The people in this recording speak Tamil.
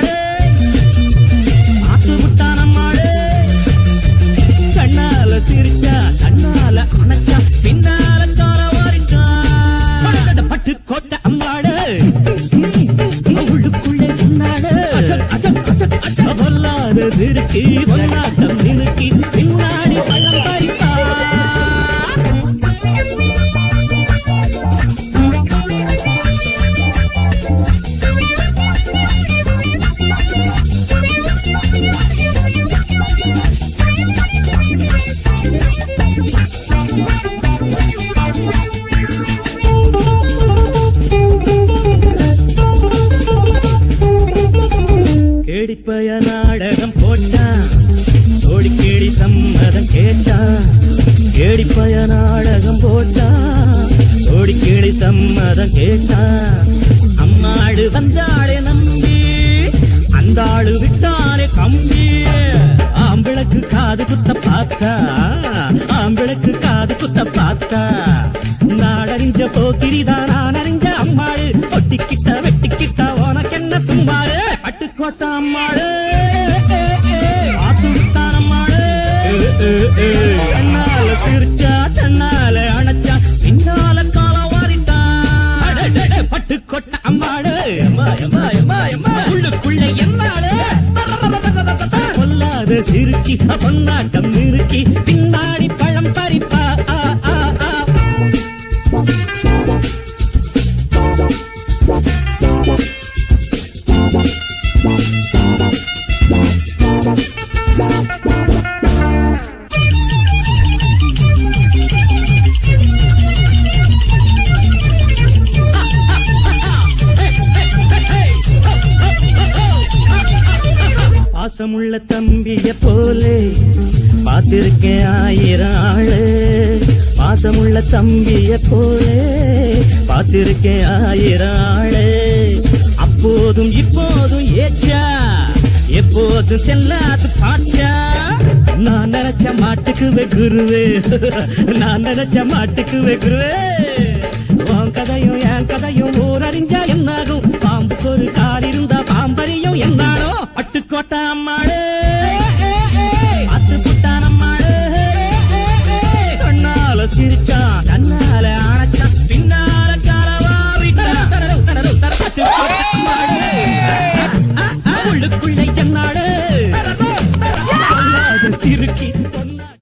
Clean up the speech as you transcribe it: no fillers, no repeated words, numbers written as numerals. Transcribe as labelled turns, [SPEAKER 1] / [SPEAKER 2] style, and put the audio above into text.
[SPEAKER 1] அம்மாளே ஆத்து விட்டான் அம்மாளே கண்ணால சிரிச்சா கண்ணால அணைச்சா பின்னால சார வாரிட்டான் பட்டு கோட்டை அம்மாளே உள்ளுக்குள்ளே சொன்னாளே பொல்லாத திருக்கி பொன்னாட்டம் நிறுக்கி பின்னாடி பழம் பறிப்பா கேடிப்பய நாடகம் போட்டான் சோடி கேடி சம்மதம் கேட்டான் கேடிப்பய நாடகம் போட்டான் சோடி கேடி சம்மதம் கேட்டான் அம்மாடு வந்தாளே நம்பி அந்த ஆளு விட்டானே கம்பி ஆம்பிளக்கு காது குத்த பார்த்தா ஆம்பிளக்கு காது குத்த பார்த்தா நாடறிஞ்ச போக்கிரிதான் நான் அறிஞ்ச அம்மாடு ஒட்டிக்கிட்ட வெட்டிக்கிட்ட உனக்கு என்ன சும்மாரு பட்டுக்கோட்டை அம்மாடு ஆத்து விட்டான் அம்மாடு கண்ணால சிரிச்சா தன்னால அணைச்சா பின்னால கால வாரிட்டான் பட்டுக்கோட்டை அம்மாடு உள்ளுக்குள்ள என்னாடு பொல்லாத சிறுக்கி பொன்னாட்டம் நிறுக்கி பின்னாடி பழம் பறிப்பா பாசமுள்ள தம்பிய போலே பார்த்திருக்கேன் ஆயிரம் ஆளு பாசமுள்ள தம்பிய போலே பார்த்திருக்கேன் ஆயிரம் ஆளு அப்போதும் இப்போதும் ஏச்சா எப்போதும் செல்லாது பாச்சா நான் நினைச்ச மாட்டுக்குவே குருவே நான் நினைச்ச மாட்டுக்குவே குருவே உன் கதையும் என் கதையும் ஊரறிஞ்சா என்னாகும் பாம்புக்கு ஒரு கால் இருந்தா பாம்பறியும் என்னாலும் பட்டுக்கோட்டை அம்மாளே